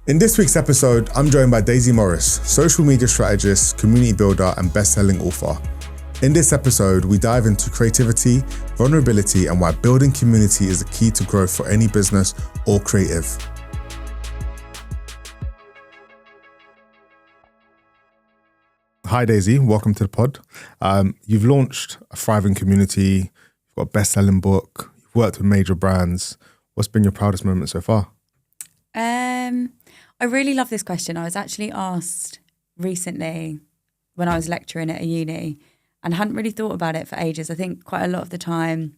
In this week's episode, I'm joined by Daisy Morris, social media strategist, community builder, and best-selling author. In this episode, we dive into creativity, vulnerability, and why building community is the key to growth for any business or creative. Hi Daisy, welcome to the pod. You've launched a thriving community, you've got a best-selling book, you've worked with major brands. What's been your proudest moment so far? I really love this question. I was actually asked recently when I was lecturing at a uni and hadn't really thought about it for ages. I think quite a lot of the time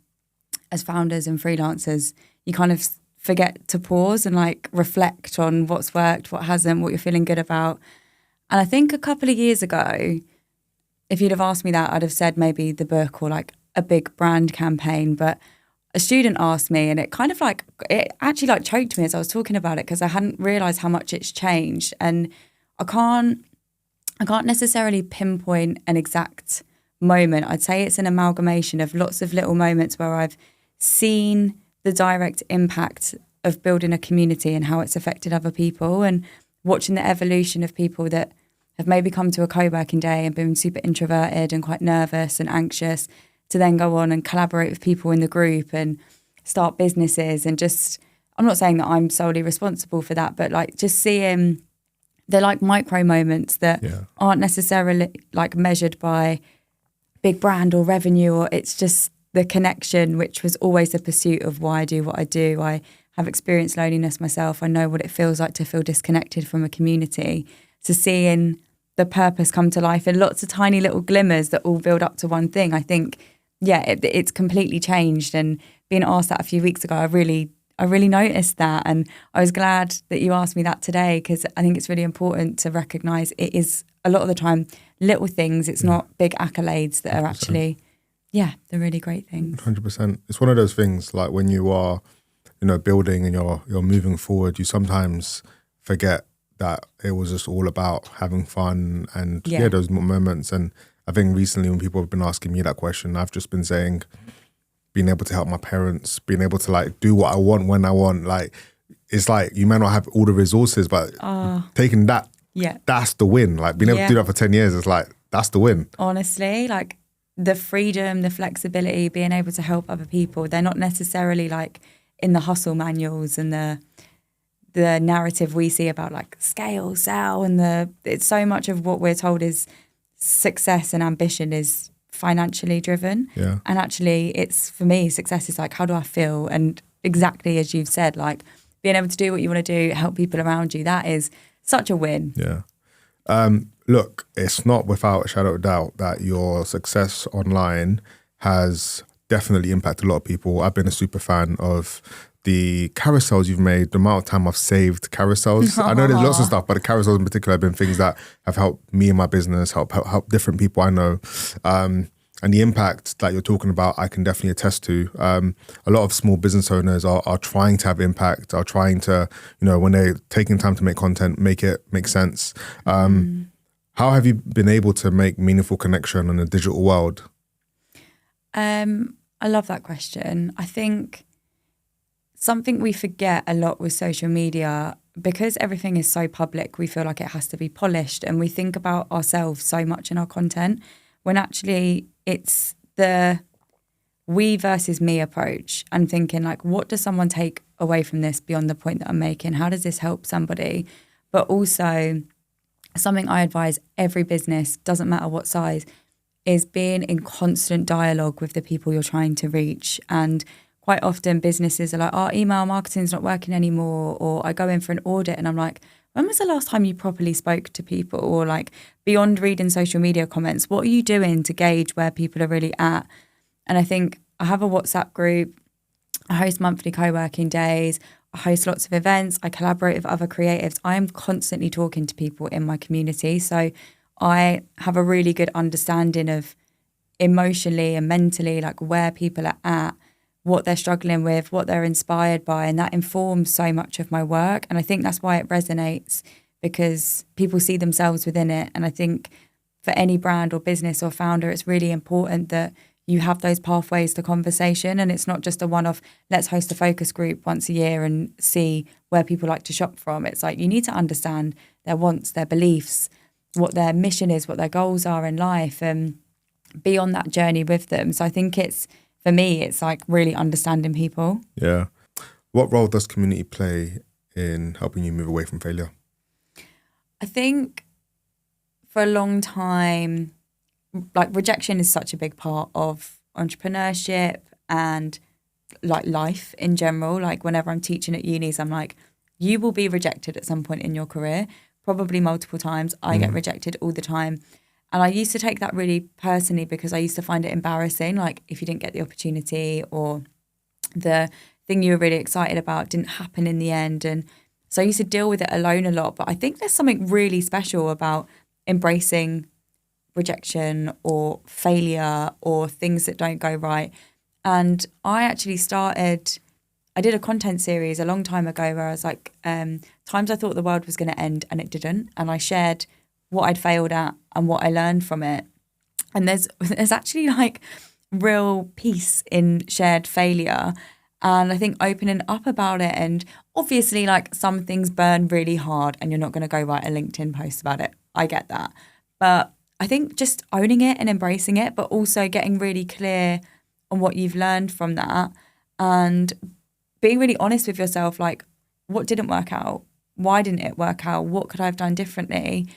as founders and freelancers, you kind of forget to pause and like reflect on what's worked, what hasn't, what you're feeling good about. And I think a couple of years ago, if you'd have asked me that, I'd have said maybe the book or like a big brand campaign. But a student asked me and it kind of like, it actually like choked me as I was talking about it because I hadn't realised how much it's changed. And I can't necessarily pinpoint an exact moment. I'd say it's an amalgamation of lots of little moments where I've seen the direct impact of building a community and how it's affected other people, and watching the evolution of people that have maybe come to a co-working day and been super introverted and quite nervous and anxious to then go on and collaborate with people in the group and start businesses. And just, I'm not saying that I'm solely responsible for that, but like just seeing the like micro moments that aren't necessarily like measured by big brand or revenue, or it's just the connection, which was always the pursuit of why I do what I do. I have experienced loneliness myself. I know what it feels like to feel disconnected from a community. So seeing the purpose come to life in lots of tiny little glimmers that all build up to one thing, I think, it's completely changed. And being asked that a few weeks ago, I really noticed that. And I was glad that you asked me that today, because I think it's really important to recognise it is a lot of the time little things. It's not big accolades that are 100%. Actually, the really great things. 100%. It's one of those things like when you are, building and you're moving forward, you sometimes forget that it was just all about having fun and those moments. And I think recently when people have been asking me that question, I've just been saying, being able to help my parents, being able to like do what I want when I want. Like, it's like you may not have all the resources, but taking that, that's the win. Like being able to do that for 10 years, it's like, that's the win. Honestly, like the freedom, the flexibility, being able to help other people, they're not necessarily like in the hustle manuals and the narrative we see about like scale, sell, and it's so much of what we're told is success and ambition is financially driven. Yeah. And actually it's, for me, success is like, how do I feel? And exactly as you've said, like being able to do what you want to do, help people around you, that is such a win. Yeah. Look, it's not without a shadow of doubt that your success online has definitely impacted a lot of people. I've been a super fan of the carousels you've made, the amount of time I've saved carousels. I know there's lots of stuff, but the carousels in particular have been things that have helped me and my business, help different people I know. And the impact that you're talking about, I can definitely attest to. A lot of small business owners are trying to have impact, are trying to, when they're taking time to make content, make it make sense. How have you been able to make meaningful connection in a digital world? I love that question. I think something we forget a lot with social media, because everything is so public, we feel like it has to be polished, and we think about ourselves so much in our content, when actually it's the we versus me approach, and thinking like, what does someone take away from this beyond the point that I'm making? How does this help somebody? But also something I advise every business, doesn't matter what size, is being in constant dialogue with the people you're trying to reach. And quite often businesses are like, email marketing's not working anymore, or I go in for an audit and I'm like, when was the last time you properly spoke to people? Or like, beyond reading social media comments, what are you doing to gauge where people are really at? And I think I have a WhatsApp group, I host monthly co-working days, I host lots of events, I collaborate with other creatives. I am constantly talking to people in my community. So I have a really good understanding of emotionally and mentally, like where people are at, what they're struggling with, what they're inspired by, and that informs so much of my work. And I think that's why it resonates, because people see themselves within it. And I think for any brand or business or founder, it's really important that you have those pathways to conversation, and it's not just a one-off, let's host a focus group once a year and see where people like to shop from. It's like you need to understand their wants, their beliefs, what their mission is, what their goals are in life, and be on that journey with them. So I think for me, it's like really understanding people. Yeah. What role does community play in helping you move away from failure? I think for a long time, like rejection is such a big part of entrepreneurship and like life in general. Like whenever I'm teaching at unis, I'm like, you will be rejected at some point in your career, probably multiple times. I get rejected all the time. And I used to take that really personally because I used to find it embarrassing. Like if you didn't get the opportunity or the thing you were really excited about didn't happen in the end. And so I used to deal with it alone a lot. But I think there's something really special about embracing rejection or failure or things that don't go right. And I did a content series a long time ago where I was like, times I thought the world was going to end and it didn't. And I shared what I'd failed at and what I learned from it. And there's actually like real peace in shared failure. And I think opening up about it, and obviously like some things burn really hard and you're not going to go write a LinkedIn post about it. I get that. But I think just owning it and embracing it, but also getting really clear on what you've learned from that and being really honest with yourself, like what didn't work out? Why didn't it work out? What could I have done differently?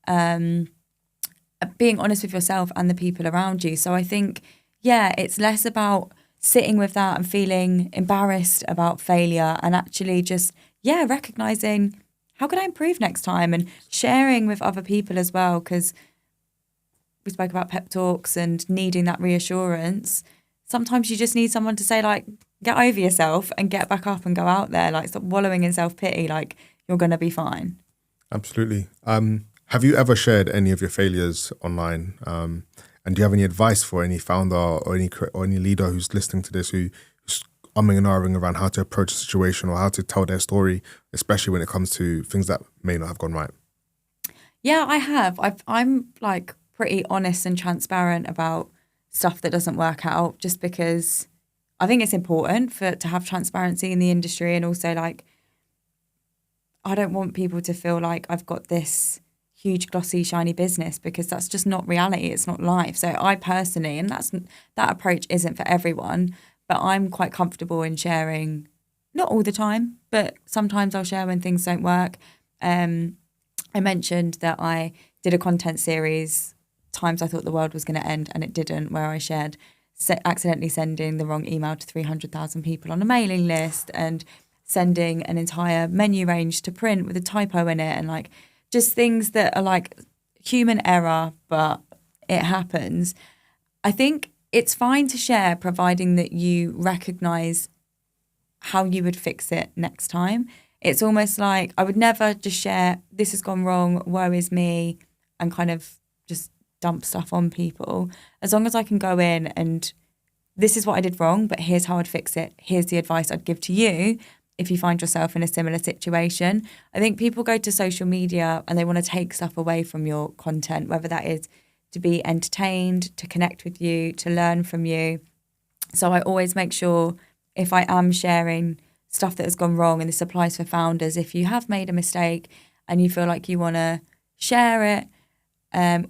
Being honest with yourself and the people around you. So I think, yeah, it's less about sitting with that and feeling embarrassed about failure and actually just, recognizing how can I improve next time and sharing with other people as well, because we spoke about pep talks and needing that reassurance. Sometimes you just need someone to say like, get over yourself and get back up and go out there. Like stop wallowing in self-pity, like you're going to be fine. Absolutely. Have you ever shared any of your failures online? And do you have any advice for any founder or any leader who's listening to this who's umming and ahhing around how to approach a situation or how to tell their story, especially when it comes to things that may not have gone right? Yeah, I have. I'm like pretty honest and transparent about stuff that doesn't work out, just because I think it's important to have transparency in the industry, and also like I don't want people to feel like I've got this huge glossy shiny business, because that's just not reality. It's not life. So I personally, and that approach isn't for everyone, but I'm quite comfortable in sharing, not all the time, but sometimes I'll share when things don't work. I mentioned that I did a content series, times I thought the world was going to end and it didn't, where I shared accidentally sending the wrong email to 300,000 people on a mailing list and sending an entire menu range to print with a typo in it, and like just things that are like human error, but it happens. I think it's fine to share, providing that you recognize how you would fix it next time. It's almost like I would never just share, this has gone wrong, woe is me, and kind of just dump stuff on people. As long as I can go in and this is what I did wrong, but here's how I'd fix it. Here's the advice I'd give to you if you find yourself in a similar situation. I think people go to social media and they want to take stuff away from your content, whether that is to be entertained, to connect with you, to learn from you. So I always make sure, if I am sharing stuff that has gone wrong, and this applies for founders, if you have made a mistake and you feel like you want to share it,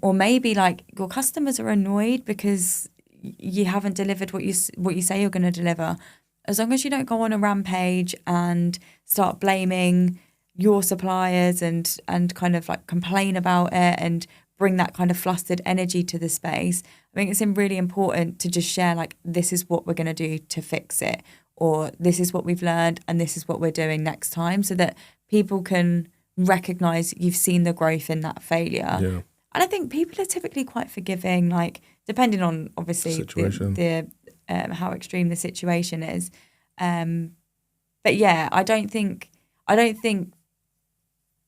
or maybe like your customers are annoyed because you haven't delivered what you say you're going to deliver, as long as you don't go on a rampage and start blaming your suppliers and kind of like complain about it and bring that kind of flustered energy to the space, I think it's really important to just share like, this is what we're going to do to fix it, or this is what we've learned and this is what we're doing next time, so that people can recognize you've seen the growth in that failure. Yeah. And I think people are typically quite forgiving, like depending on obviously the how extreme the situation is. But yeah, I don't think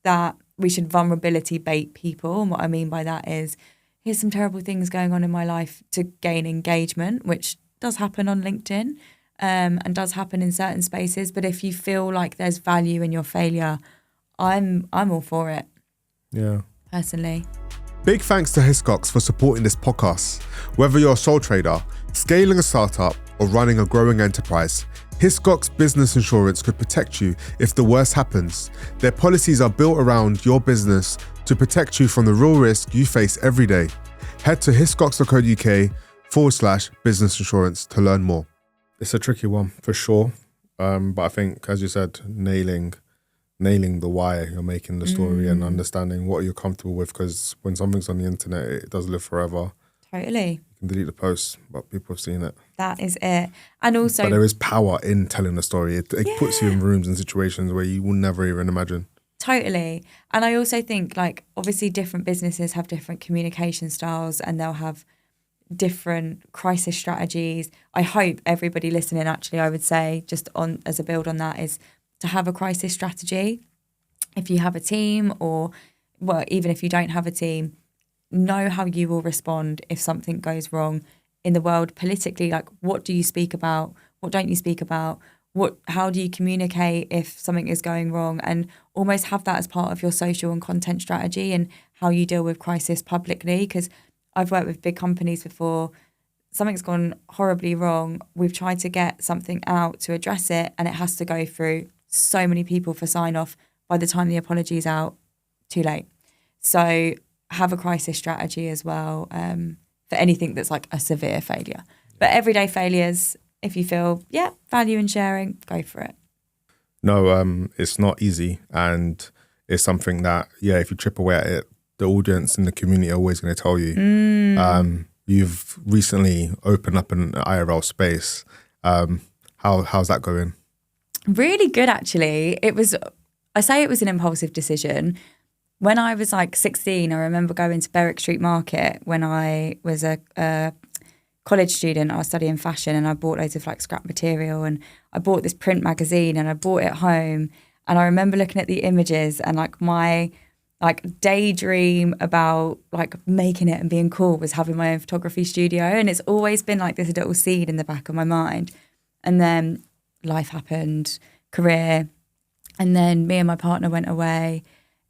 that we should vulnerability bait people. And what I mean by that is, here's some terrible things going on in my life to gain engagement, which does happen on LinkedIn, and does happen in certain spaces. But if you feel like there's value in your failure, I'm all for it. Yeah. Personally. Big thanks to Hiscox for supporting this podcast. Whether you're a sole trader, scaling a startup, or running a growing enterprise, Hiscox Business Insurance could protect you if the worst happens. Their policies are built around your business to protect you from the real risk you face every day. Head to hiscox.co.uk/business insurance to learn more. It's a tricky one for sure. But I think, as you said, nailing the why you're making the story and understanding what you're comfortable with, because when something's on the internet, it does live forever. Totally. You can delete the post, but people have seen it. That is it. And also... But there is power in telling the story. It puts you in rooms and situations where you will never even imagine. Totally. And I also think, like, obviously different businesses have different communication styles and they'll have different crisis strategies. I hope everybody listening, actually, I would say, just on as a build on that, is to have a crisis strategy. If you have a team, or, well, even if you don't have a team, know how you will respond if something goes wrong in the world politically. Like, what do you speak about? What don't you speak about? How do you communicate if something is going wrong? And almost have that as part of your social and content strategy and how you deal with crisis publicly. Because I've worked with big companies before. Something's gone horribly wrong. We've tried to get something out to address it, and it has to go through so many people for sign off. By the time the apology is out, too late. So have a crisis strategy as well for anything that's like a severe failure. But everyday failures, if you feel, value in sharing, go for it. No, it's not easy. And it's something that, if you chip away at it, the audience and the community are always going to tell you. You've recently opened up an IRL space. How's that going? Really good, actually. I say it was an impulsive decision. When I was like 16, I remember going to Berwick Street Market when I was a college student. I was studying fashion, and I bought loads of like scrap material, and I bought this print magazine and I brought it home. And I remember looking at the images, and like my daydream about like making it and being cool was having my own photography studio. And it's always been like this little seed in the back of my mind. And then life happened, career. And then me and my partner went away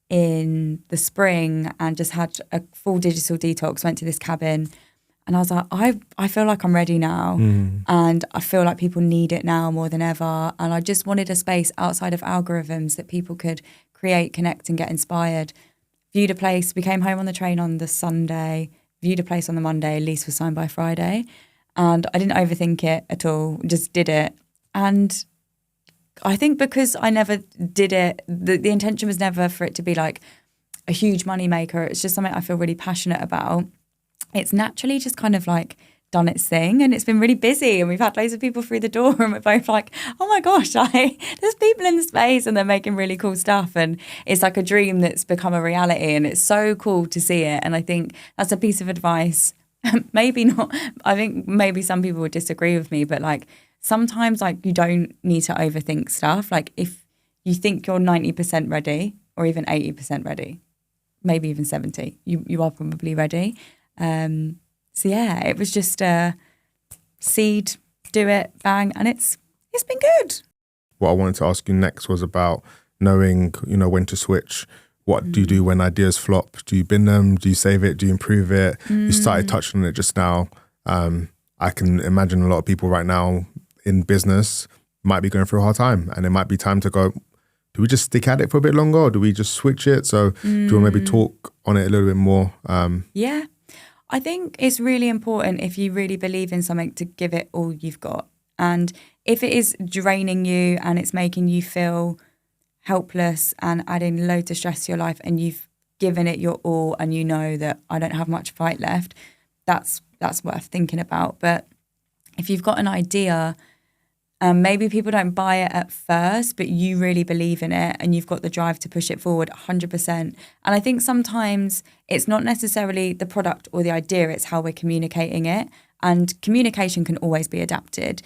in the spring and just had a full digital detox, went to this cabin. And I was like, I feel like I'm ready now. And I feel like people need it now more than ever. And I just wanted a space outside of algorithms that people could create, connect and get inspired. Viewed a place, we came home on the train on the Sunday, viewed a place on the Monday, lease was signed by Friday. And I didn't overthink it at all, just did it. And I think because I never did it, the intention was never for it to be like a huge money maker. It's just something I feel really passionate about. It's naturally just kind of like done its thing, and it's been really busy, and we've had loads of people through the door, and we're both like, oh my gosh, there's people in the space and they're making really cool stuff, and it's like a dream that's become a reality, and it's so cool to see it. And I think that's a piece of advice. Maybe not, I think maybe some people would disagree with me, but like sometimes like you don't need to overthink stuff. Like if you think you're 90% ready or even 80% ready, maybe even 70, you are probably ready. So yeah, it was just a seed, do it, bang, and it's been good. What I wanted to ask you next was about knowing, when to switch. What do you do when ideas flop? Do you bin them? Do you save it? Do you improve it? You started touching on it just now. I can imagine a lot of people right now in business might be going through a hard time, and it might be time to go, do we just stick at it for a bit longer, or do we just switch it? So do you want to maybe talk on it a little bit more? Yeah. I think it's really important, if you really believe in something, to give it all you've got. And if it is draining you and it's making you feel helpless and adding loads of stress to your life, and you've given it your all and you know that I don't have much fight left, that's worth thinking about. But if you've got an idea, maybe people don't buy it at first, but you really believe in it and you've got the drive to push it forward 100%. And I think sometimes it's not necessarily the product or the idea, it's how we're communicating it. And communication can always be adapted.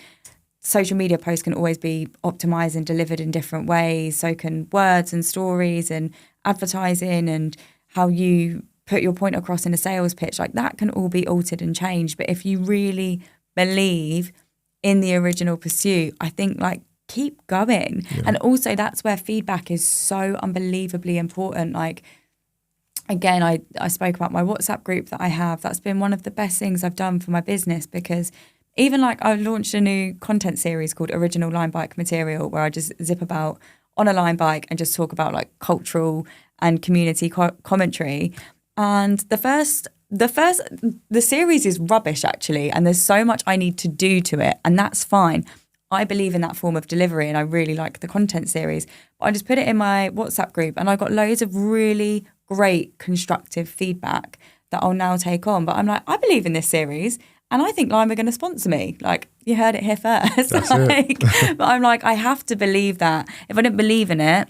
Social media posts can always be optimized and delivered in different ways. So can words and stories and advertising, and how you put your point across in a sales pitch. Like that can all be altered and changed. But if you really believe in the original pursuit, I think like keep going. Yeah. And also that's where feedback is so unbelievably important. Like again, I spoke about my WhatsApp group that I have. That's been one of the best things I've done for my business, because even like I've launched a new content series called Original Line Bike Material, where I just zip about on a line bike and just talk about like cultural and community commentary. And the series is rubbish actually, and there's so much I need to do to it, and that's fine. I believe in that form of delivery and I really like the content series. But I just put it in my WhatsApp group and I got loads of really great constructive feedback that I'll now take on. But I'm like, I believe in this series and I think Lime are going to sponsor me. Like, you heard it here first. That's like, it. but I'm like, I have to believe that. If I didn't believe in it,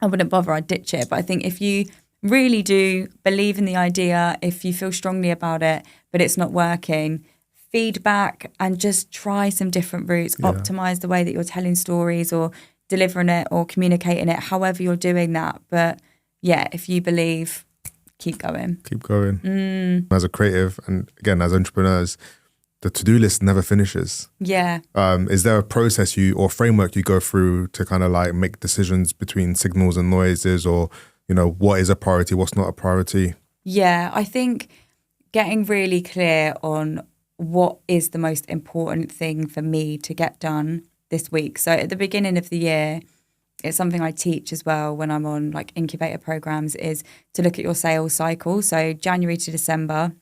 I wouldn't bother, I'd ditch it. But I think if you really do believe in the idea, if you feel strongly about it, but it's not working, feedback and just try some different routes, optimize the way that you're telling stories or delivering it or communicating it, however you're doing that. But yeah, if you believe, keep going. Keep going. As a creative and again, as entrepreneurs, the to-do list never finishes. Yeah. Is there a process or framework you go through to kind of like make decisions between signals and noises, or, you know, what is a priority, what's not a priority? Yeah, I think getting really clear on what is the most important thing for me to get done this week. So at the beginning of the year, it's something I teach as well when I'm on like incubator programs, is to look at your sales cycle. So January to December,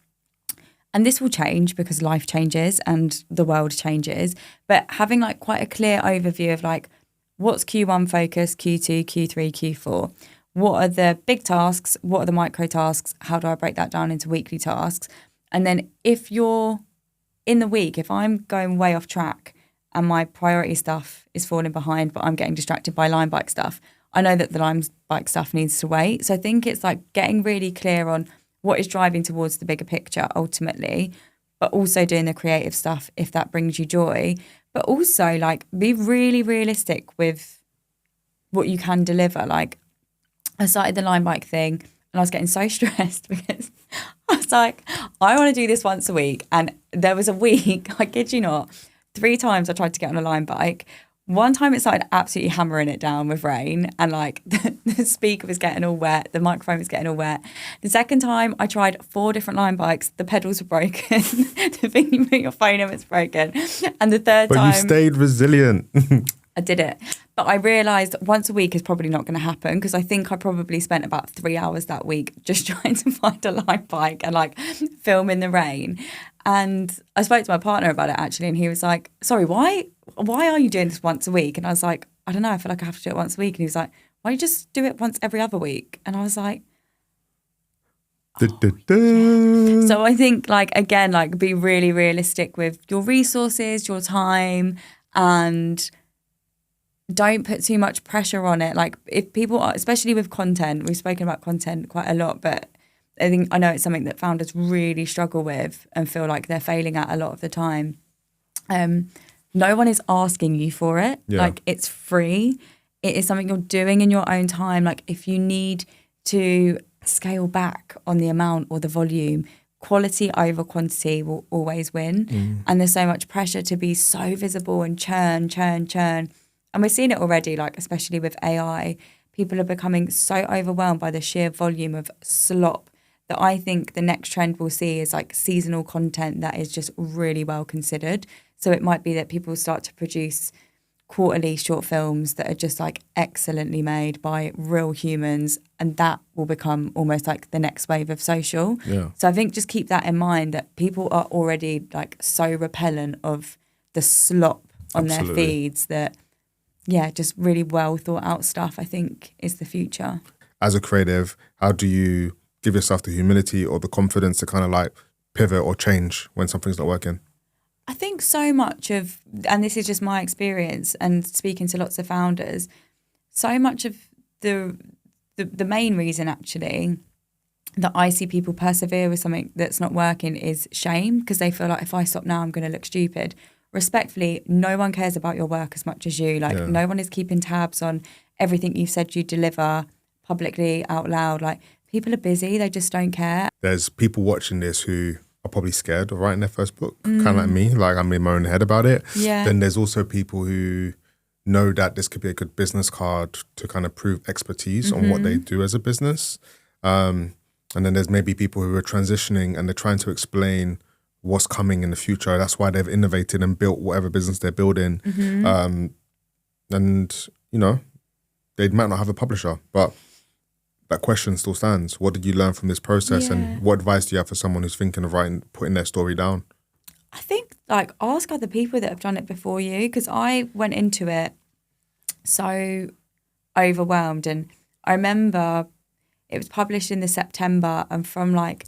and this will change because life changes and the world changes, but having like quite a clear overview of like what's Q1 focus, Q2, Q3, Q4. What are the big tasks? What are the micro tasks? How do I break that down into weekly tasks? And then if you're in the week, if I'm going way off track and my priority stuff is falling behind, but I'm getting distracted by line bike stuff, I know that the line bike stuff needs to wait. So I think it's like getting really clear on what is driving towards the bigger picture ultimately, but also doing the creative stuff if that brings you joy. But also like be really realistic with what you can deliver. Like I started the line bike thing and I was getting so stressed because I was like, I want to do this once a week. And there was a week, I kid you not, 3 times I tried to get on a line bike. One time it started absolutely hammering it down with rain and like the speaker was getting all wet, the microphone was getting all wet. The second time I tried 4 different line bikes, the pedals were broken, the thing you put your phone in was broken. And the third But time... you stayed resilient. I did it. But I realised once a week is probably not going to happen, because I think I probably spent about 3 hours that week just trying to find a line bike and like film in the rain. And I spoke to my partner about it actually, and he was like, sorry, why are you doing this once a week? And I was like, I don't know, I feel like I have to do it once a week. And he was like, why don't you just do it once every other week? And I was like, yeah. So I think like, again, like be really realistic with your resources, your time, and don't put too much pressure on it. Like if people are, especially with content, we've spoken about content quite a lot, but I know it's something that founders really struggle with and feel like they're failing at a lot of the time. No one is asking you for it. Yeah. Like it's free. It is something you're doing in your own time. Like if you need to scale back on the amount or the volume, quality over quantity will always win. And there's so much pressure to be so visible and churn. And we're seeing it already, like especially with AI, people are becoming so overwhelmed by the sheer volume of slop that I think the next trend we'll see is like seasonal content that is just really well considered. So it might be that people start to produce quarterly short films that are just like excellently made by real humans, and that will become almost like the next wave of social. Yeah. So I think just keep that in mind, that people are already like so repellent of the slop on their feeds that, yeah, just really well thought out stuff, I think, is the future. As a creative, how do you give yourself the humility or the confidence to kind of like pivot or change when something's not working? I think so much of, and this is just my experience and speaking to lots of founders, so much of the main reason actually that I see people persevere with something that's not working is shame, because they feel like if I stop now, I'm going to look stupid. Respectfully, no one cares about your work as much as you. Like no one is keeping tabs on everything you've said you deliver publicly out loud. Like people are busy, they just don't care. There's people watching this who are probably scared of writing their first book, kind of like me, like I'm in my own head about it. Yeah. Then there's also people who know that this could be a good business card to kind of prove expertise on what they do as a business. And then there's maybe people who are transitioning and they're trying to explain what's coming in the future. That's why they've innovated and built whatever business they're building. And, you know, they might not have a publisher, but that question still stands. What did you learn from this process? Yeah. And what advice do you have for someone who's thinking of putting their story down? I think, like, ask other people that have done it before you, because I went into it so overwhelmed. And I remember it was published in the September, and from like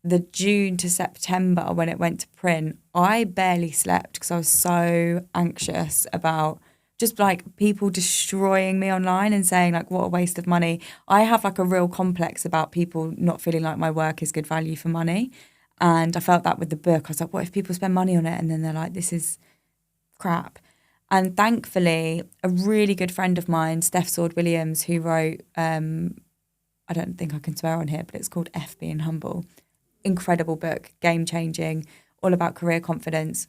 the June to September when it went to print, I barely slept because I was so anxious about just like people destroying me online and saying like, what a waste of money. I have like a real complex about people not feeling like my work is good value for money. And I felt that with the book. I was like, what if people spend money on it and then they're like, this is crap. And thankfully, a really good friend of mine, Steph Sword-Williams, who wrote, I don't think I can swear on here, but it's called F Being Humble. Incredible book, game-changing, all about career confidence.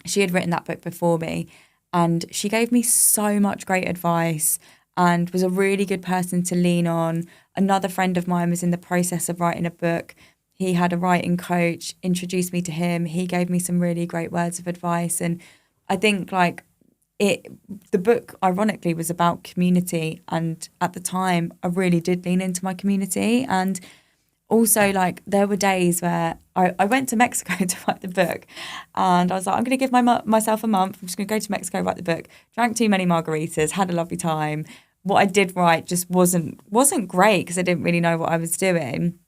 She had written that book before me, and she gave me so much great advice and was a really good person to lean on. Another friend of mine was in the process of writing a book. He had a writing coach, introduced me to him. He gave me some really great words of advice. And I think like the book, ironically, was about community. And at the time, I really did lean into my community. And also, like, there were days where I went to Mexico to write the book. And I was like, I'm going to give myself a month. I'm just going to go to Mexico, write the book. Drank too many margaritas, had a lovely time. What I did write just wasn't great because I didn't really know what I was doing.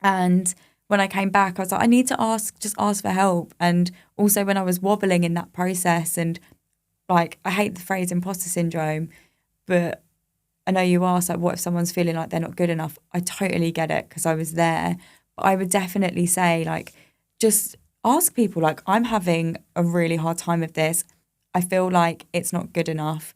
And when I came back, I was like, I need to just ask for help. And also when I was wobbling in that process, and like, I hate the phrase imposter syndrome, but I know you asked, like, what if someone's feeling like they're not good enough? I totally get it because I was there. But I would definitely say, like, just ask people, like, I'm having a really hard time with this. I feel like it's not good enough.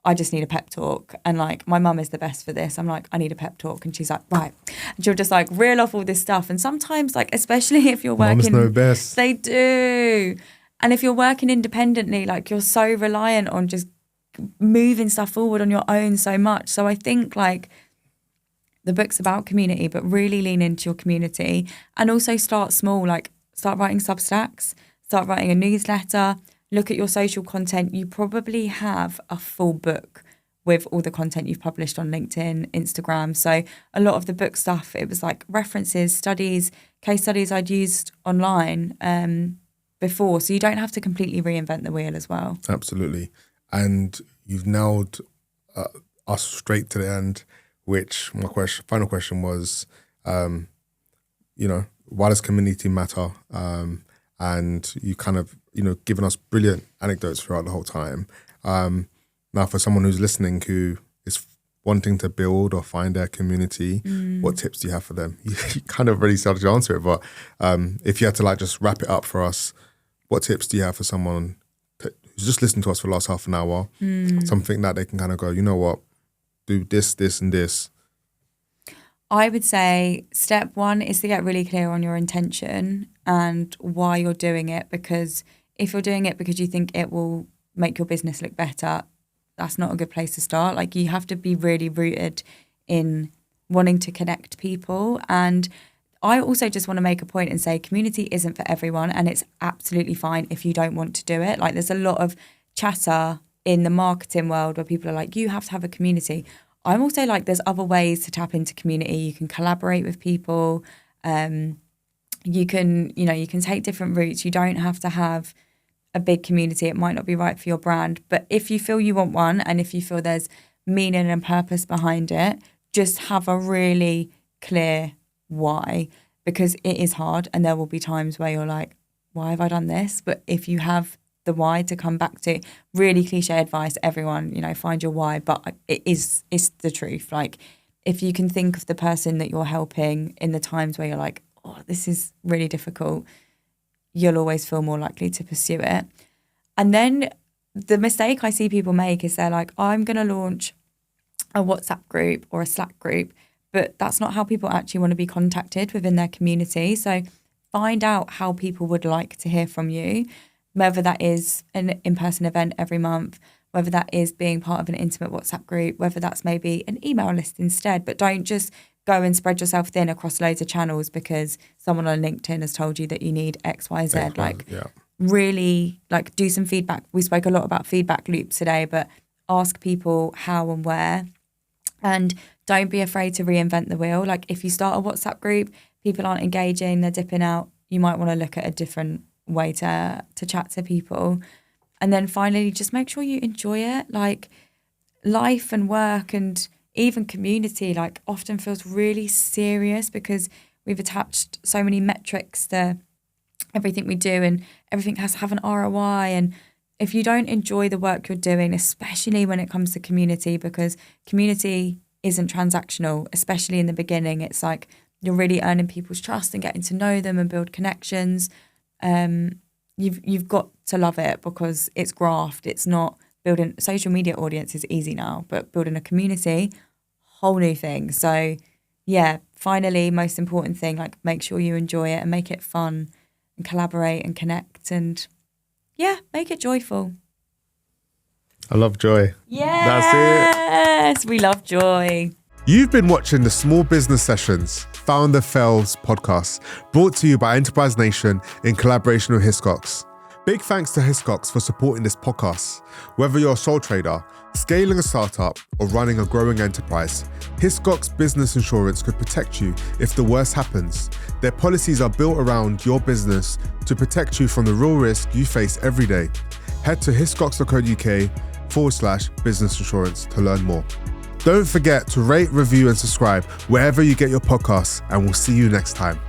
I just need a pep talk. And like, my mum is the best for this. I'm like, I need a pep talk. And she's like, right. And she'll just like reel off all this stuff. And sometimes, like, especially if you're working. Mums know best. They do. And if you're working independently, like, you're so reliant on just moving stuff forward on your own so much. So I think like the book's about community, but really lean into your community and also start small, like start writing Substacks, start writing a newsletter. Look at your social content. You probably have a full book with all the content you've published on LinkedIn, Instagram. So a lot of the book stuff, it was like references, studies, case studies I'd used online before. So you don't have to completely reinvent the wheel as well. Absolutely. And you've nailed us straight to the end, which my final question was, you know, why does community matter? And you kind of, you know, given us brilliant anecdotes throughout the whole time. Now, for someone who's listening who is wanting to build or find their community, what tips do you have for them? You kind of already started to answer it, but if you had to like just wrap it up for us, what tips do you have for someone who's just listened to us for the last half an hour? Something that they can kind of go, you know what, do this, this, and this. I would say step one is to get really clear on your intention and why you're doing it, because if you're doing it because you think it will make your business look better, that's not a good place to start. Like, you have to be really rooted in wanting to connect people. And I also just want to make a point and say community isn't for everyone, and it's absolutely fine if you don't want to do it. Like, there's a lot of chatter in the marketing world where people are like, you have to have a community. I'm also like, there's other ways to tap into community. You can collaborate with people. You can take different routes. You don't have to have a big community. It might not be right for your brand, but if you feel you want one, and if you feel there's meaning and purpose behind it, just have a really clear why, because it is hard and there will be times where you're like, why have I done this? But if you have the why to come back to, really cliche advice, everyone, you know, find your why, but it's the truth. Like, if you can think of the person that you're helping in the times where you're like, oh, this is really difficult, you'll always feel more likely to pursue it. And then the mistake I see people make is they're like, I'm going to launch a WhatsApp group or a Slack group, but that's not how people actually want to be contacted within their community. So find out how people would like to hear from you, whether that is an in-person event every month, whether that is being part of an intimate WhatsApp group, whether that's maybe an email list instead. But don't just go and spread yourself thin across loads of channels because someone on LinkedIn has told you that you need X, Y, Z. Really like do some feedback. We spoke a lot about feedback loops today, but ask people how and where. And don't be afraid to reinvent the wheel. Like if you start a WhatsApp group, people aren't engaging, they're dipping out, you might want to look at a different way to chat to people. And then finally, just make sure you enjoy it. Like life and work and even community like often feels really serious because we've attached so many metrics to everything we do and everything has to have an ROI. And if you don't enjoy the work you're doing, especially when it comes to community, because community isn't transactional, especially in the beginning, it's like you're really earning people's trust and getting to know them and build connections. You've got to love it because it's graft. It's not building social media audience is easy now, but building a community, whole new thing. So yeah, finally, most important thing, like make sure you enjoy it and make it fun and collaborate and connect and yeah, make it joyful. I love joy. Yes, That's it. We love joy. You've been watching the Small Business Sessions Founder Fells podcast, brought to you by Enterprise Nation in collaboration with Hiscox. Big thanks to Hiscox for supporting this podcast. Whether you're a sole trader, scaling a startup, or running a growing enterprise, Hiscox Business Insurance could protect you if the worst happens. Their policies are built around your business to protect you from the real risk you face every day. Head to hiscox.co.uk/business insurance to learn more. Don't forget to rate, review, and subscribe wherever you get your podcasts, and we'll see you next time.